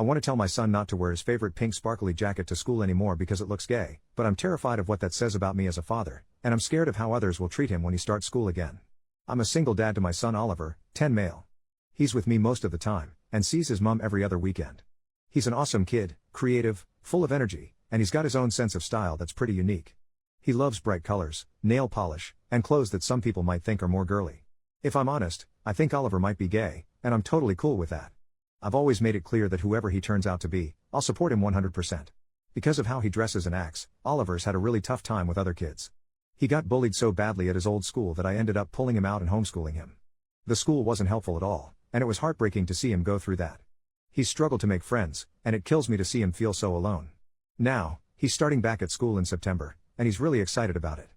I want to tell my son not to wear his favorite pink sparkly jacket to school anymore because it looks gay, but I'm terrified of what that says about me as a father, and I'm scared of how others will treat him when he starts school again. I'm a single dad to my son Oliver, 10 male. He's with me most of the time, and sees his mom every other weekend. He's an awesome kid, creative, full of energy, and he's got his own sense of style that's pretty unique. He loves bright colors, nail polish, and clothes that some people might think are more girly. If I'm honest, I think Oliver might be gay, and I'm totally cool with that. I've always made it clear that whoever he turns out to be, I'll support him 100%. Because of how he dresses and acts, Oliver's had a really tough time with other kids. He got bullied so badly at his old school that I ended up pulling him out and homeschooling him. The school wasn't helpful at all, and it was heartbreaking to see him go through that. He's struggled to make friends, and it kills me to see him feel so alone. Now, he's starting back at school in September, and he's really excited about it.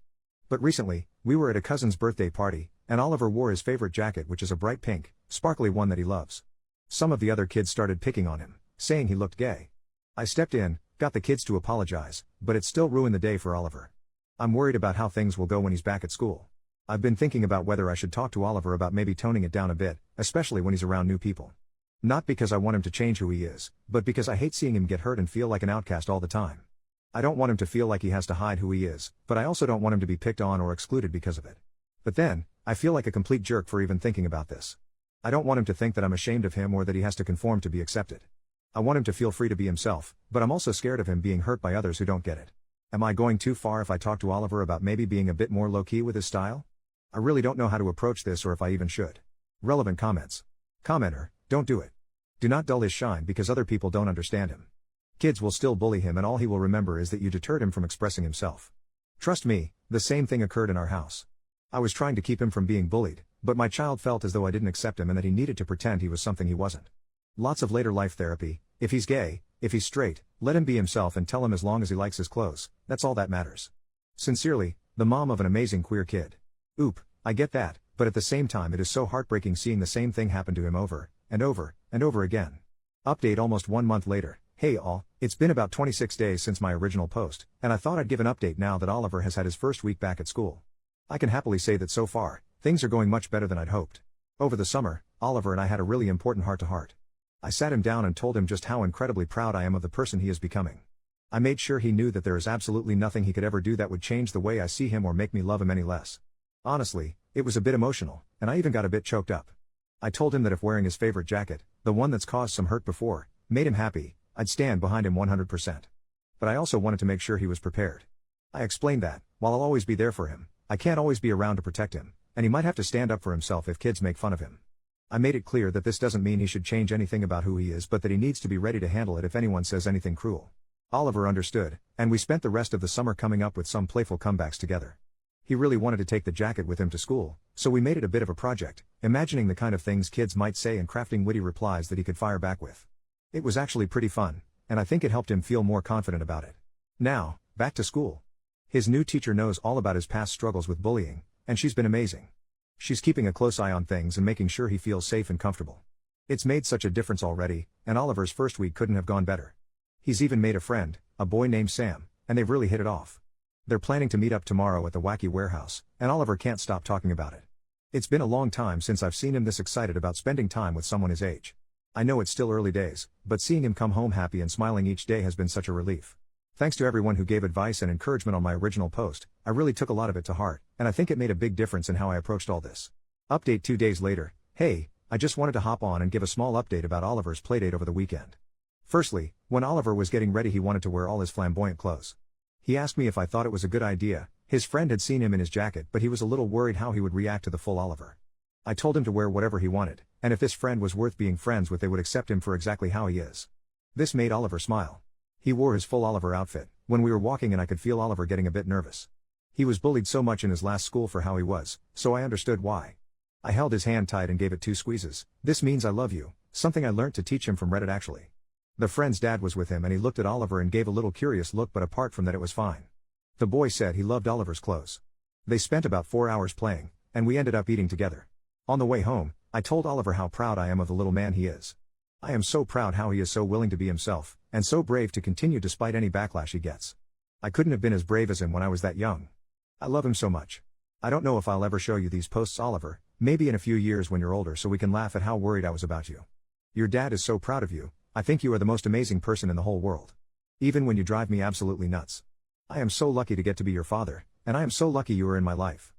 But recently, we were at a cousin's birthday party, and Oliver wore his favorite jacket, which is a bright pink, sparkly one that he loves. Some of the other kids started picking on him, saying he looked gay. I stepped in, got the kids to apologize, but it still ruined the day for Oliver. I'm worried about how things will go when he's back at school. I've been thinking about whether I should talk to Oliver about maybe toning it down a bit, especially when he's around new people. Not because I want him to change who he is, but because I hate seeing him get hurt and feel like an outcast all the time. I don't want him to feel like he has to hide who he is, but I also don't want him to be picked on or excluded because of it. But then, I feel like a complete jerk for even thinking about this. I don't want him to think that I'm ashamed of him or that he has to conform to be accepted. I want him to feel free to be himself, but I'm also scared of him being hurt by others who don't get it. Am I going too far if I talk to Oliver about maybe being a bit more low-key with his style? I really don't know how to approach this or if I even should. Relevant comments. Commenter, don't do it. Do not dull his shine because other people don't understand him. Kids will still bully him and all he will remember is that you deterred him from expressing himself. Trust me, the same thing occurred in our house. I was trying to keep him from being bullied, but my child felt as though I didn't accept him and that he needed to pretend he was something he wasn't. Lots of later life therapy. If he's gay, if he's straight, let him be himself and tell him as long as he likes his clothes, that's all that matters. Sincerely, the mom of an amazing queer kid. Oop, I get that, but at the same time it is so heartbreaking seeing the same thing happen to him over, and over, and over again. Update almost 1 month later. Hey all, it's been about 26 days since my original post, and I thought I'd give an update now that Oliver has had his first week back at school. I can happily say that so far, things are going much better than I'd hoped. Over the summer, Oliver and I had a really important heart-to-heart. I sat him down and told him just how incredibly proud I am of the person he is becoming. I made sure he knew that there is absolutely nothing he could ever do that would change the way I see him or make me love him any less. Honestly, it was a bit emotional, and I even got a bit choked up. I told him that if wearing his favorite jacket, the one that's caused some hurt before, made him happy, I'd stand behind him 100%. But I also wanted to make sure he was prepared. I explained that, while I'll always be there for him, I can't always be around to protect him, and he might have to stand up for himself if kids make fun of him. I made it clear that this doesn't mean he should change anything about who he is but that he needs to be ready to handle it if anyone says anything cruel. Oliver understood, and we spent the rest of the summer coming up with some playful comebacks together. He really wanted to take the jacket with him to school, so we made it a bit of a project, imagining the kind of things kids might say and crafting witty replies that he could fire back with. It was actually pretty fun, and I think it helped him feel more confident about it. Now, back to school. His new teacher knows all about his past struggles with bullying, and she's been amazing. She's keeping a close eye on things and making sure he feels safe and comfortable. It's made such a difference already, and Oliver's first week couldn't have gone better. He's even made a friend, a boy named Sam, and they've really hit it off. They're planning to meet up tomorrow at the Wacky Warehouse, and Oliver can't stop talking about it. It's been a long time since I've seen him this excited about spending time with someone his age. I know it's still early days, but seeing him come home happy and smiling each day has been such a relief. Thanks to everyone who gave advice and encouragement on my original post, I really took a lot of it to heart, and I think it made a big difference in how I approached all this. Update 2 days later. Hey, I just wanted to hop on and give a small update about Oliver's playdate over the weekend. Firstly, when Oliver was getting ready he wanted to wear all his flamboyant clothes. He asked me if I thought it was a good idea. His friend had seen him in his jacket but he was a little worried how he would react to the full Oliver. I told him to wear whatever he wanted, and if this friend was worth being friends with they would accept him for exactly how he is. This made Oliver smile. He wore his full Oliver outfit, when we were walking and I could feel Oliver getting a bit nervous. He was bullied so much in his last school for how he was, so I understood why. I held his hand tight and gave it 2 squeezes. This means I love you, something I learnt to teach him from Reddit actually. The friend's dad was with him and he looked at Oliver and gave a little curious look but apart from that it was fine. The boy said he loved Oliver's clothes. They spent about 4 hours playing, and we ended up eating together. On the way home, I told Oliver how proud I am of the little man he is. I am so proud how he is so willing to be himself, and so brave to continue despite any backlash he gets. I couldn't have been as brave as him when I was that young. I love him so much. I don't know if I'll ever show you these posts, Oliver, maybe in a few years when you're older so we can laugh at how worried I was about you. Your dad is so proud of you, I think you are the most amazing person in the whole world. Even when you drive me absolutely nuts. I am so lucky to get to be your father, and I am so lucky you are in my life.